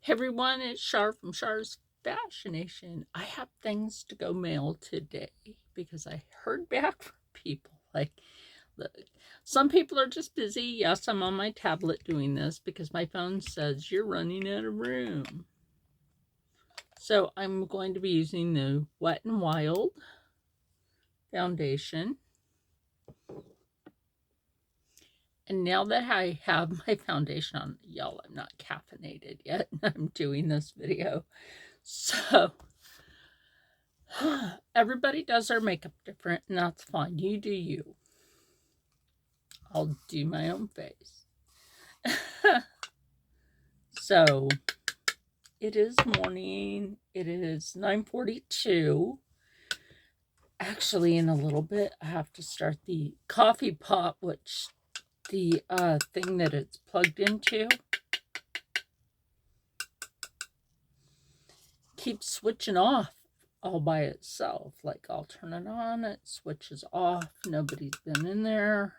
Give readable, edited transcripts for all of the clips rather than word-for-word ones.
Hey everyone, it's Char from Char's Fascination. I have things to go mail today because I heard back from people. Look, some people are just busy. Yes, I'm on my tablet doing this because my phone says you're running out of room. So I'm going to be using the Wet n Wild foundation. And now that I have my foundation on, y'all, I'm not caffeinated yet. I'm doing this video. So everybody does their makeup different, and that's fine. You do you. I'll do my own face. So it is morning. It is 9:42. Actually, in a little bit, I have to start the coffee pot, which the thing that it's plugged into keeps switching off all by itself. Like, I'll turn it on, it switches off. Nobody's been in there.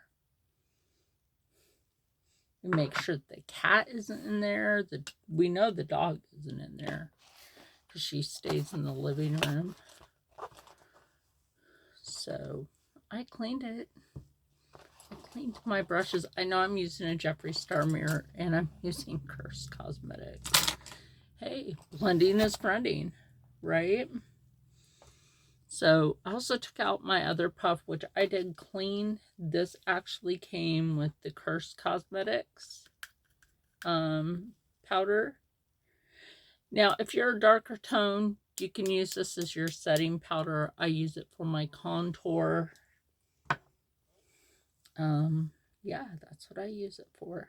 We make sure the cat isn't in there. We know the dog isn't in there because she stays in the living room. So I cleaned it. I cleaned my brushes. I know I'm using a Jeffree Star mirror and I'm using Curst Cosmetics. Hey, blending is friending, right? So I also took out my other puff, which I did clean. This actually came with the Curst Cosmetics powder. Now, if you're a darker tone, you can use this as your setting powder. I use it for my contour. Yeah, that's what I use it for.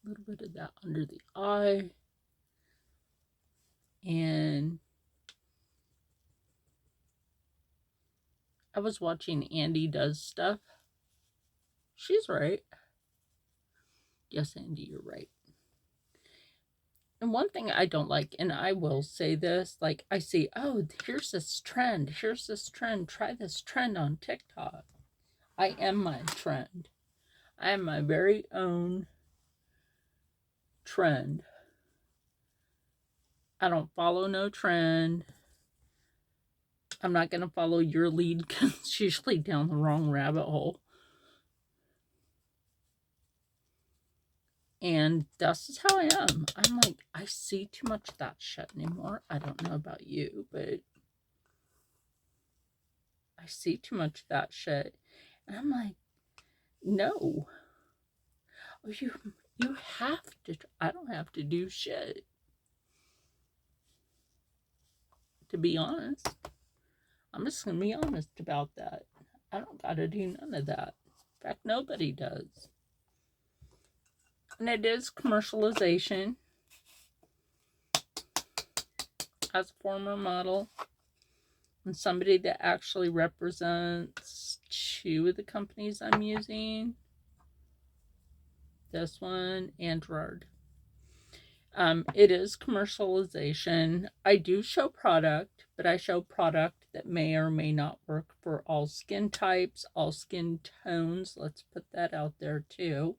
A little bit of that under the eye. And I was watching Andy Does Stuff. She's right. Yes, Andy, you're right. And one thing I don't like, and I will say this, like I see, oh, here's this trend. Here's this trend. Try this trend on TikTok. I am my trend. I am my very own trend. I don't follow no trend. I'm not going to follow your lead because it's usually down the wrong rabbit hole. And this is how I am. I'm like, I see too much of that shit anymore. I don't know about you, but I see too much of that shit. And I'm like, no. You have to. I don't have to do shit. To be honest. I'm just going to be honest about that. I don't got to do none of that. In fact, nobody does. And it is commercialization. As a former model and somebody that actually represents two of the companies I'm using, this one and Gerard. It is commercialization. I do show product, but I show product that may or may not work for all skin types, all skin tones. Let's put that out there too.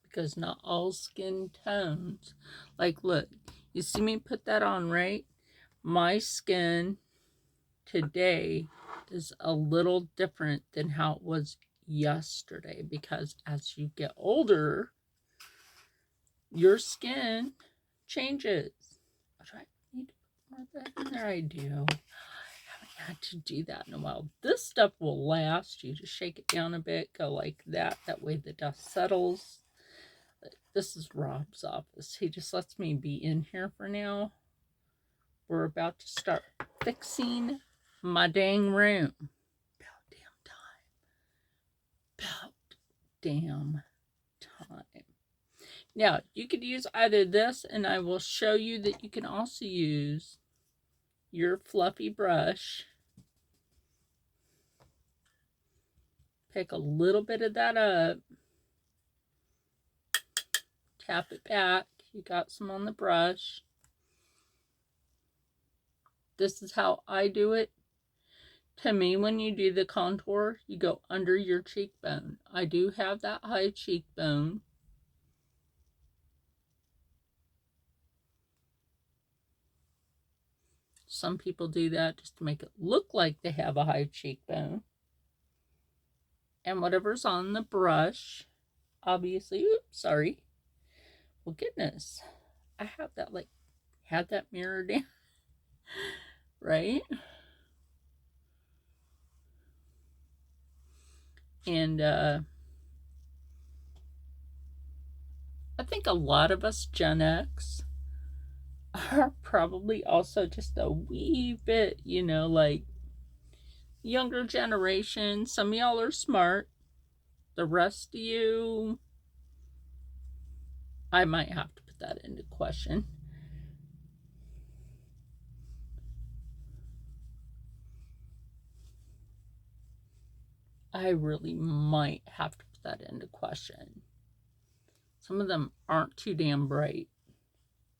Because not all skin tones. Like, look, you see me put that on, right? My skin today is a little different than how it was yesterday because as you get older, your skin changes. Do I need to put more of that in there? I do. I haven't had to do that in a while. This stuff will last. You just shake it down a bit, go like that. That way the dust settles. This is Rob's office. He just lets me be in here for now. We're about to start fixing my dang room. About damn time. Now, you could use either this, and I will show you that you can also use your fluffy brush. Pick a little bit of that up. Tap it back. You got some on the brush. This is how I do it. To me, when you do the contour, you go under your cheekbone. I do have that high cheekbone. Some people do that just to make it look like they have a high cheekbone. And whatever's on the brush, obviously, oops, sorry. Well, goodness, I have that, like, had that mirror down, right? And I think a lot of us Gen X are probably also just a wee bit, you know, like younger generation. Some of y'all are smart. The rest of you, I might have to put that into question. I really might have to put that into question. Some of them aren't too damn bright.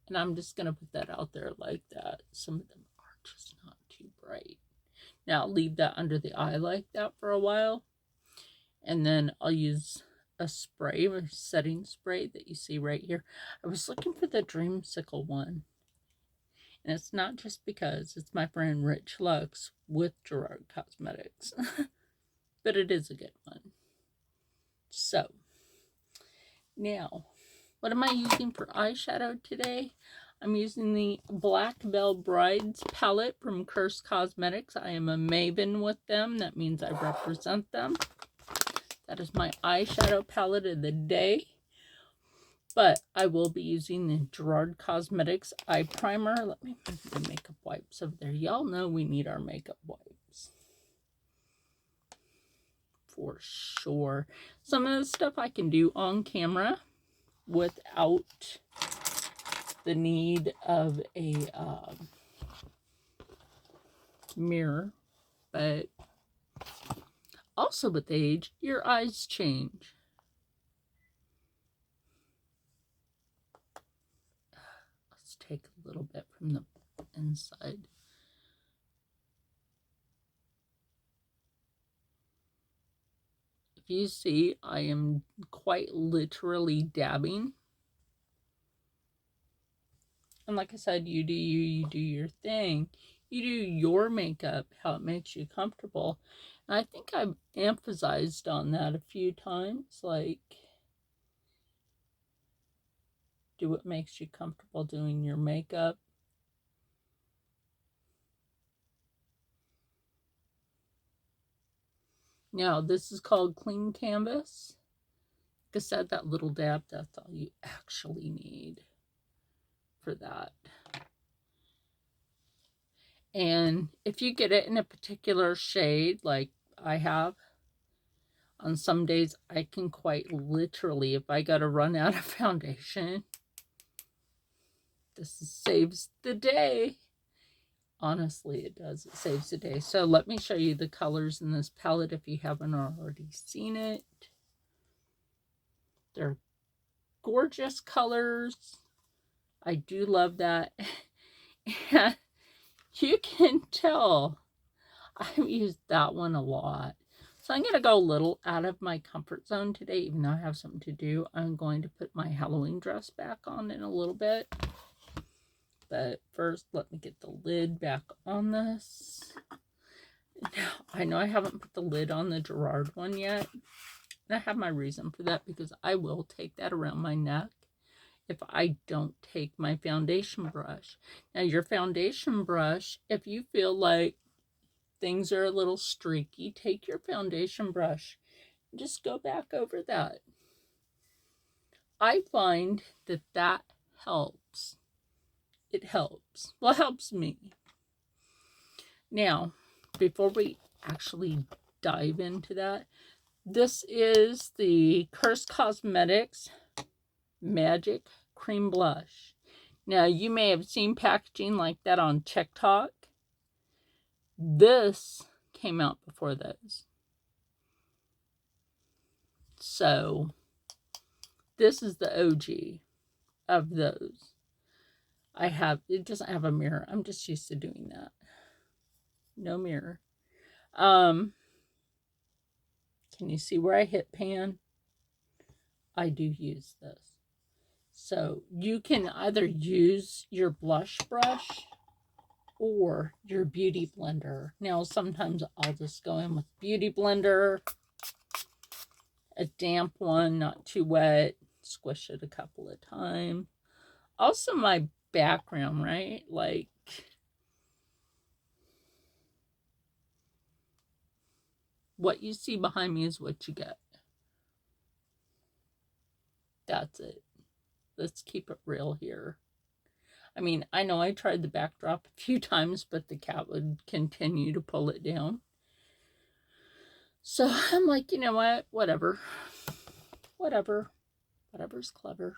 And I'm just going to put that out there like that. Some of them are just not too bright. Now, I'll leave that under the eye like that for a while. And then I'll use a spray, a setting spray that you see right here. I was looking for the Dreamsicle one. And it's not just because it's my friend Rich Lux with Gerard Cosmetics. But it is a good one. So, now, what am I using for eyeshadow today? I'm using the Black Bell Brides palette from Curst Cosmetics. I am a maven with them. That means I represent them. That is my eyeshadow palette of the day. But I will be using the Gerard Cosmetics eye primer. Let me put the makeup wipes over there. Y'all know we need our makeup wipes. For sure. Some of the stuff I can do on camera without the need of a mirror. But also with age, your eyes change. Let's take a little bit from the inside. If you see, I am quite literally dabbing. And like I said, you do you, you do your thing. You do your makeup, how it makes you comfortable. And I think I've emphasized on that a few times, like, do what makes you comfortable doing your makeup. Now, this is called Clean Canvas. Like I said, that little dab, that's all you actually need for that. And if you get it in a particular shade, like I have, on some days I can quite literally, if I got to run out of foundation, this saves the day. Honestly, it does. It saves the day. So let me show you the colors in this palette if you haven't already seen it. They're gorgeous colors. I do love that. And you can tell I've used that one a lot. So I'm going to go a little out of my comfort zone today, even though I have something to do. I'm going to put my Halloween dress back on in a little bit. But first, let me get the lid back on this. Now, I know I haven't put the lid on the Gerard one yet. And I have my reason for that, because I will take that around my neck if I don't take my foundation brush. Now, your foundation brush, if you feel like things are a little streaky, take your foundation brush and just go back over that. I find that that helps. It helps. Well, it helps me. Now, before we actually dive into that, this is the Curst Cosmetics Magic Cream Blush. Now, you may have seen packaging like that on TikTok. This came out before those. So, this is the OG of those. it doesn't have a mirror. I'm just used to doing that. No mirror. Can you see where I hit pan? I do use this. So you can either use your blush brush or your beauty blender. Now, sometimes I'll just go in with beauty blender, a damp one, not too wet, squish it a couple of times. Also, my background, right? Like, what you see behind me is what you get. That's it. Let's keep it real here. I mean, I know I tried the backdrop a few times, but the cat would continue to pull it down. So I'm like, you know what? Whatever. Whatever's clever.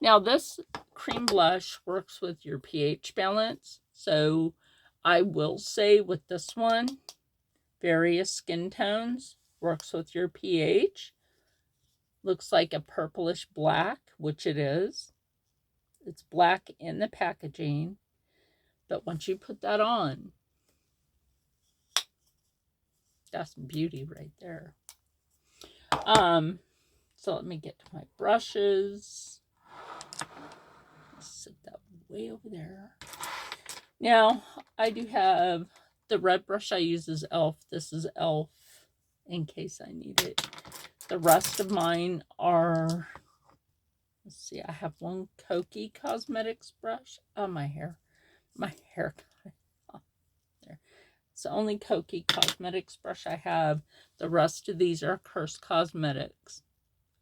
Now, this cream blush works with your pH balance. So I will say with this one, various skin tones, works with your pH. Looks like a purplish black, which it is. It's black in the packaging. But once you put that on, that's beauty right there. So let me get to my brushes. Let's set that way over there. Now, I do have the red brush I use is e.l.f. This is e.l.f. in case I need it. The rest of mine are, let's see, I have one Cosmetics brush. Oh, my hair. Oh, there. It's the only Cosmetics brush I have. The rest of these are Curst Cosmetics.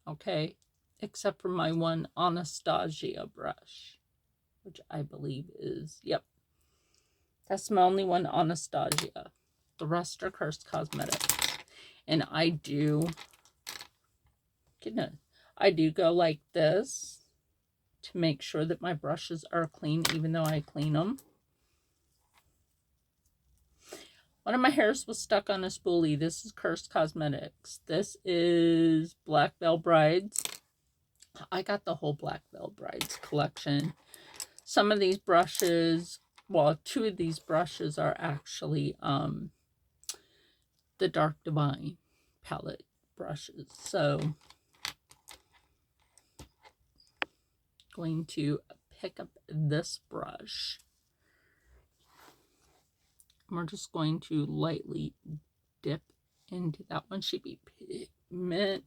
Okay? Except for my one Anastasia brush, which I believe is, yep. That's my only one Anastasia. The rest are Curst Cosmetics. And I do go like this to make sure that my brushes are clean, even though I clean them. One of my hairs was stuck on a spoolie. This is Curst Cosmetics. This is Black Veil Brides. I got the whole Black Veil Brides collection. Some of these brushes, well, two of these brushes are actually the Dark Divine palette brushes. So going to pick up this brush. We're just going to lightly dip into that one. Should be pigmented.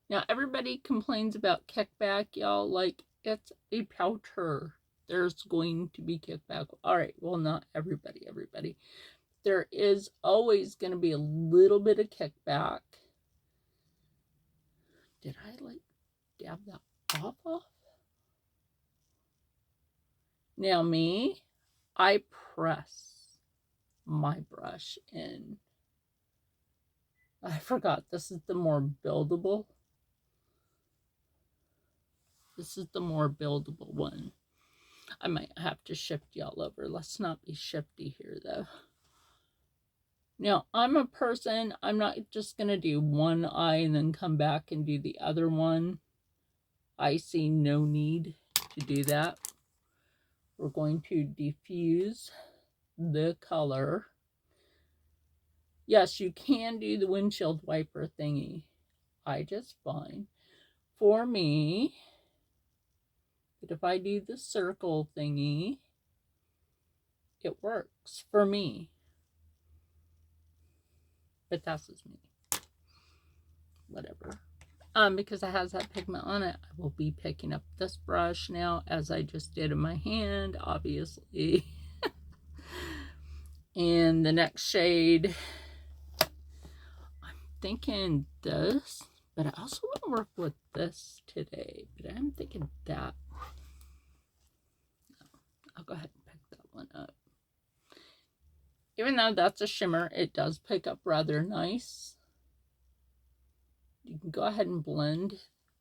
Now, everybody complains about kickback, y'all. Like, it's a powder. There's going to be kickback. All right, well, not everybody. There is always going to be a little bit of kickback. Did I, like, dab that off? Now, me, I press my brush in. I forgot, this is the more buildable. This is the more buildable one. I might have to shift y'all over. Let's not be shifty here, though. Now, I'm a person, I'm not just going to do one eye and then come back and do the other one. I see no need to do that. We're going to diffuse the color. Yes, you can do the windshield wiper thingy. I just find, for me, that if I do the circle thingy, it works for me. But that's just me. Whatever. Because it has that pigment on it, I will be picking up this brush now, as I just did in my hand, obviously. And the next shade, I'm thinking this, but I also want to work with this today. But I'm thinking that. I'll go ahead and pick that one up. Even though that's a shimmer, it does pick up rather nice. You can go ahead and blend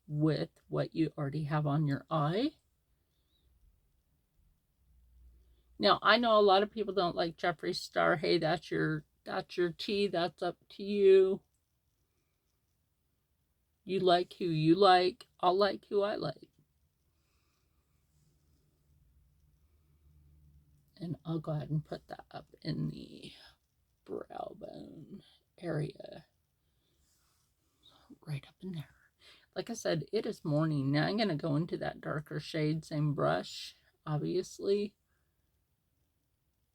with what you already have on your eye. Now, I know a lot of people don't like Jeffree Star. Hey, that's your tea. That's up to you. You like who you like. I'll like who I like. And I'll go ahead and put that up in the brow bone area. Right up in there. Like I said, it is morning. Now I'm going to go into that darker shade, same brush, obviously.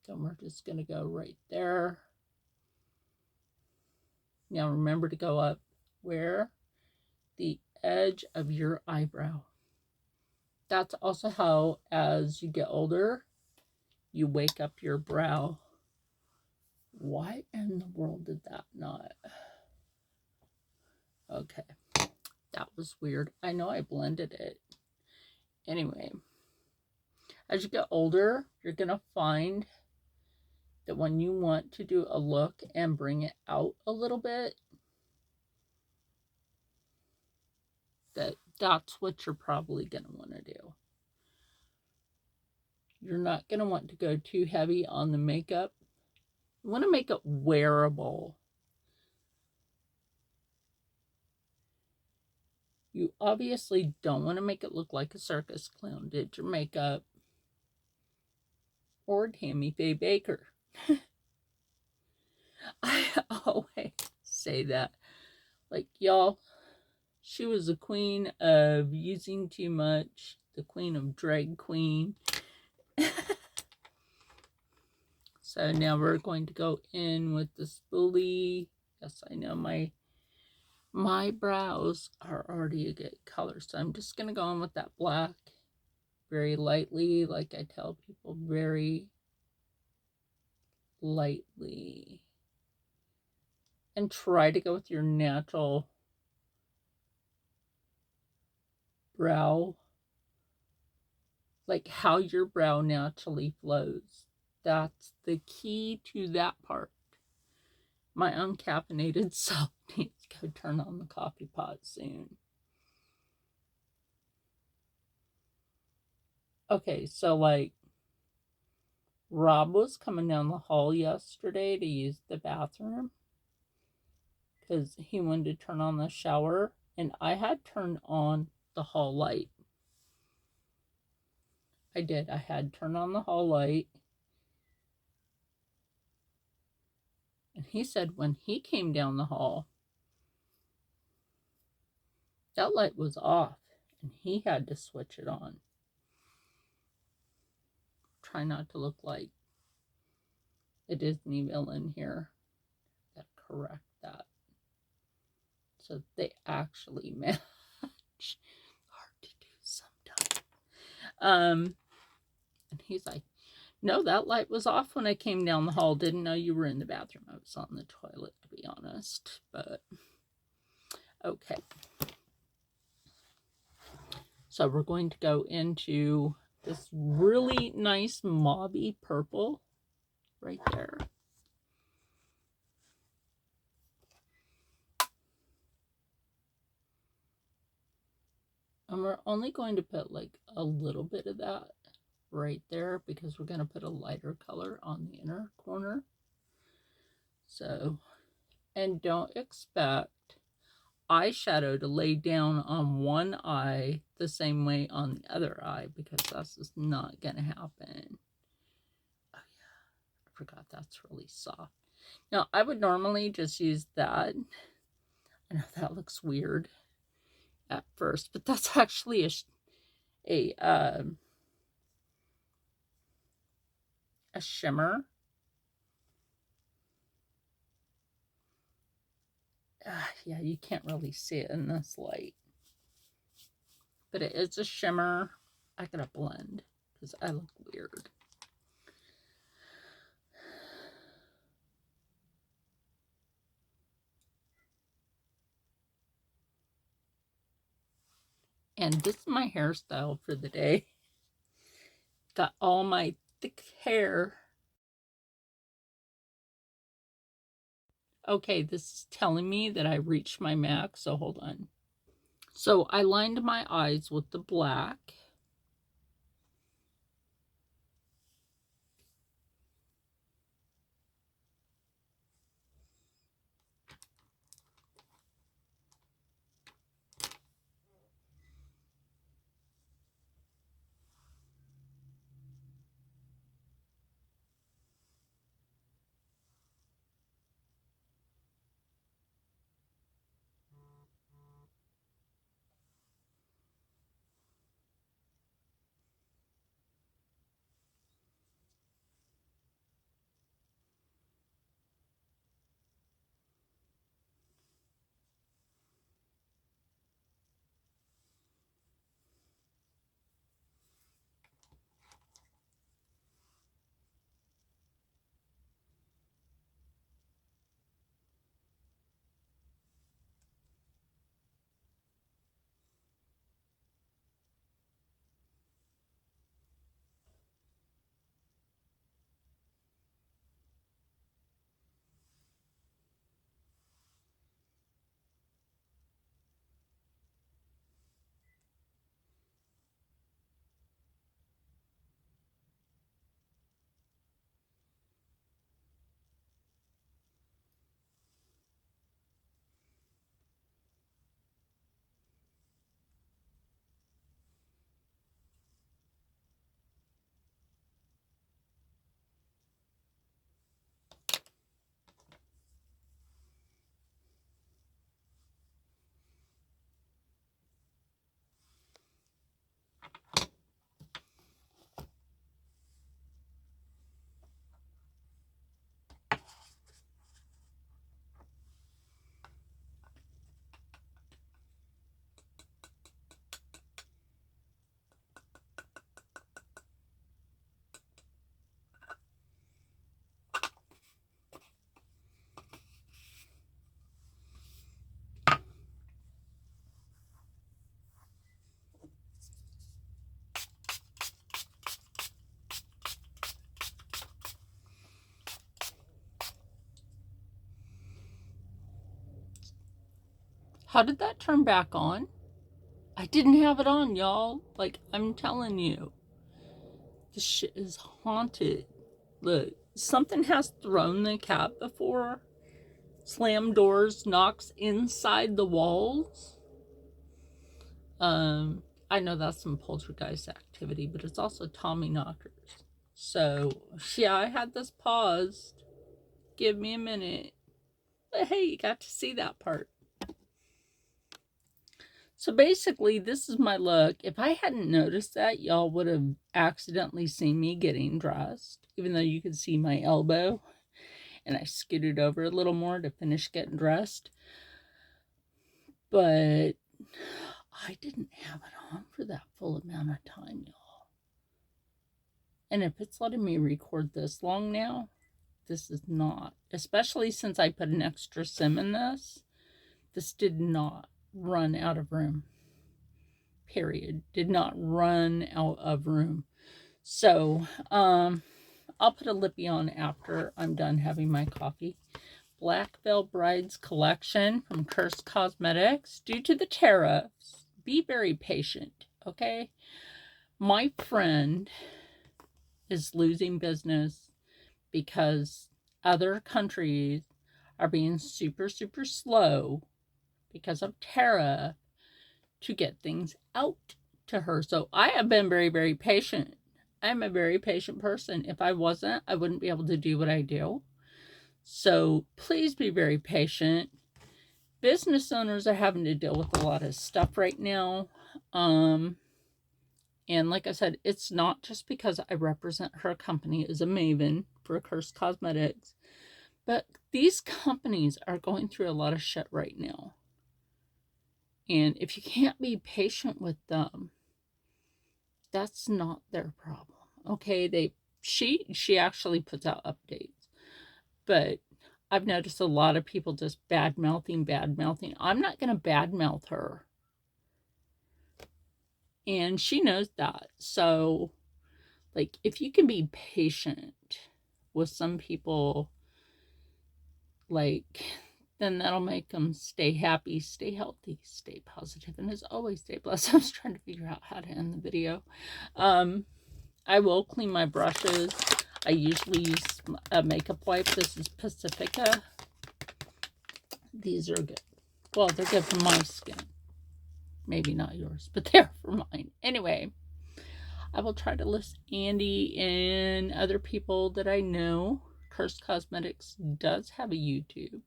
So we're just going to go right there. Now remember to go up where? The edge of your eyebrow. That's also how, as you get older, you wake up your brow. Why in the world did that not? Okay, that was weird. I know I blended it. Anyway, as you get older, you're going to find that when you want to do a look and bring it out a little bit, that's what you're probably going to want to do. You're not going to want to go too heavy on the makeup. You want to make it wearable. You obviously don't want to make it look like a circus clown did your makeup, or Tammy Faye Baker. I always say that. Like, y'all, she was the queen of using too much, the queen of drag queen. So now we're going to go in with the spoolie. Yes, I know my brows are already a good color, so I'm just going to go in with that black very lightly, like I tell people, very lightly. And try to go with your natural brow, like how your brow naturally flows. That's the key to that part. My uncaffeinated self needs to go turn on the coffee pot soon. Okay, so like Rob was coming down the hall yesterday to use the bathroom because he wanted to turn on the shower, and I had turned on the hall light. I did. I had turned on the hall light. And he said when he came down the hall, that light was off and he had to switch it on. Try not to look like a Disney villain here. Gotta correct that. So they actually match. Hard to do sometimes. And he's like, no, that light was off when I came down the hall. Didn't know you were in the bathroom. I was on the toilet, to be honest. But okay. So we're going to go into this really nice mauvey purple right there. And we're only going to put like a little bit of that right there because we're going to put a lighter color on the inner corner. So, and don't expect eyeshadow to lay down on one eye the same way on the other eye because that's just not going to happen. Oh yeah, I forgot that's really soft. Now, I would normally just use that. I know that looks weird at first, but that's actually a shimmer. Yeah, you can't really see it in this light, but it is a shimmer. I gotta blend because I look weird. And this is my hairstyle for the day. Got all my thick hair. Okay, this is telling me that I reached my max, so hold on. So I lined my eyes with the black. How did that turn back on? I didn't have it on, y'all. Like, I'm telling you. This shit is haunted. Look, something has thrown the cat before. Slammed doors, knocks inside the walls. I know that's some poltergeist activity, but it's also Tommy knockers. So, yeah, I had this paused. Give me a minute. But hey, you got to see that part. So basically, this is my look. If I hadn't noticed that, y'all would have accidentally seen me getting dressed, even though you could see my elbow. And I scooted over a little more to finish getting dressed. But I didn't have it on for that full amount of time, y'all. And if it's letting me record this long now, this is not. Especially since I put an extra sim in this. This did not run out of room. Period. Did not run out of room. So, I'll put a lippy on after I'm done having my coffee. Black Veil Brides collection from Curst Cosmetics. Due to the tariffs, be very patient, okay? My friend is losing business because other countries are being super, super slow because of tariff to get things out to her. So I have been very, very patient. I'm a very patient person. If I wasn't, I wouldn't be able to do what I do. So please be very patient. Business owners are having to deal with a lot of stuff right now. And like I said, it's not just because I represent her company as a maven for Curst Cosmetics, but these companies are going through a lot of shit right now. And if you can't be patient with them, that's not their problem. Okay, she actually puts out updates. But I've noticed a lot of people just bad mouthing. I'm not going to bad mouth her. And she knows that. So, like, if you can be patient with some people, like, then that'll make them stay happy, stay healthy, stay positive, and as always, stay blessed. I was trying to figure out how to end the video. I will clean my brushes. I usually use a makeup wipe. This is Pacifica. These are good. Well, they're good for my skin. Maybe not yours, but they're for mine. Anyway, I will try to list Andy and other people that I know. Curst Cosmetics does have a YouTube.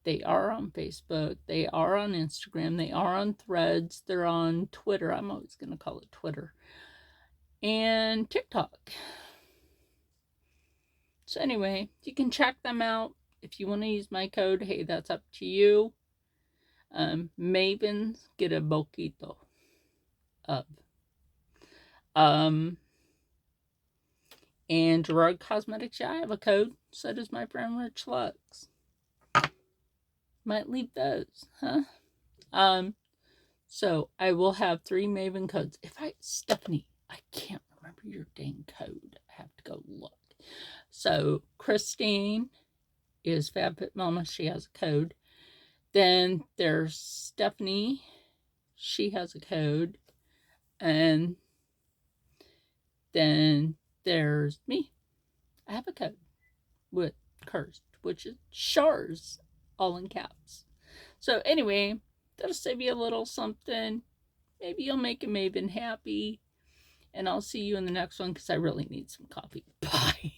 They are on Facebook. They are on Instagram. They are on Threads. They're on Twitter. I'm always going to call it Twitter. And TikTok. So anyway, you can check them out. If you want to use my code, hey, that's up to you. Mavens get a poquito of. And Gerard Cosmetics, yeah, I have a code. So does my friend Rich Lux. Might leave those, huh? So I will have 3 Maven codes. Stephanie, I can't remember your dang code. I have to go look. So Christine is FabFit Mama. She has a code. Then there's Stephanie. She has a code. And then there's me. I have a code with Curst, which is Char's, all in caps. So anyway, that'll save you a little something. Maybe you'll make a Maven happy. And I'll see you in the next one because I really need some coffee. Bye.